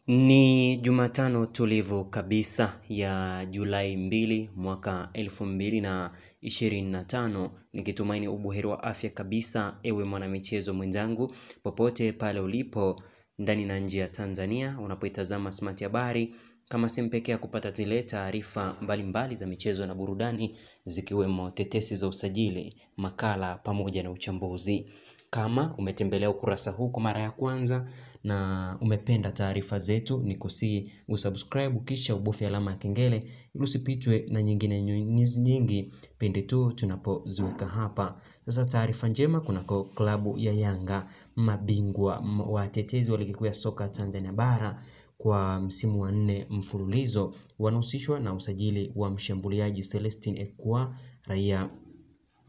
Ni Jumatano tulivu kabisa ya Julai 2 mwaka 2025, nikitumaini ubuheri wa afya kabisa ewe mwanamichezo mwenzangu popote pale ulipo ndani na nje ya Tanzania unapoitazama Smart Habari kama sehemu pekee ya kupata zile taarifa mbalimbali za michezo na burudani zikiwemo tetesi za usajili, makala pamoja na uchambuzi. Kama umetembelea ukurasa huu kwa mara ya kwanza na umependa taarifa zetu, nikusihi usubscribe kisha ubofya alama ya kengele ili usipitwe na nyingine nyingi pindi tu tunapoziweka hapa. Sasa taarifa njema kunako klabu ya Yanga, mabingwa watetezi wa ligi kuu ya soka Tanzania bara kwa msimu wa 4 mfululizo, wanahusishwa na usajili wa mshambuliaji Celestine Ekwa, raia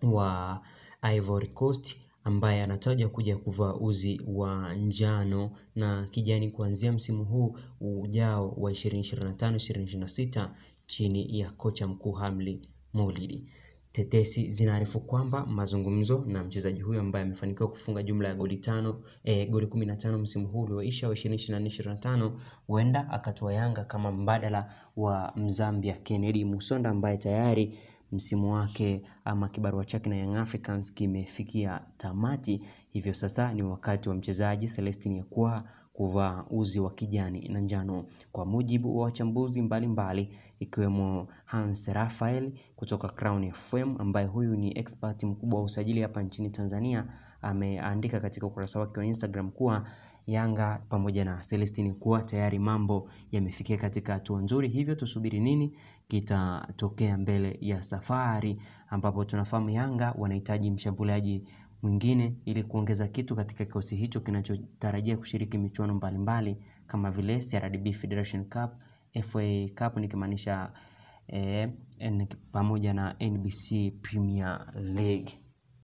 wa Ivory Coast, ambaye anataja kuja kuvaa uzi wa njano na kijani kuanzia msimu huu ujao wa 2025-2026 chini ya kocha mkuu Hamli Maulidi. Tetesi zinaarifu kwamba mazungumzo na mchezaji huyo ambaye amefanikiwa kufunga jumla ya goli 15 msimu huu ulioisha wa 2024-2025 huenda akatoa Yanga kama mbadala wa Mzambia Kennedy Musonda ambaye tayari msimu wake ama kibarua chake na Young Africans kimefikia tamati. Hivyo sasa ni wakati wa mchezaji Celestine Ekwa kuvaa uzi wa kijani na njano. Kwa mujibu wa wachambuzi mbalimbali ikiwemo Hans Raphael kutoka Crown FM, ambaye huyu ni expert mkubwa wa usajili hapa nchini Tanzania, ameandika katika ukurasa wake wa Instagram kuwa Yanga pamoja na Celestine Ekwa tayari mambo yamefikia katika hatua nzuri. Hivyo tusubiri nini kitatokea mbele ya safari, ambapo tunafahamu Yanga wanahitaji mshambuliaji mwingine ili kuongeza kitu katika kikosi hicho kinachotarajia kushiriki michuano mbalimbali kama vile CRDB Federation Cup, FA Cup nikimaanisha pamoja na NBC Premier League.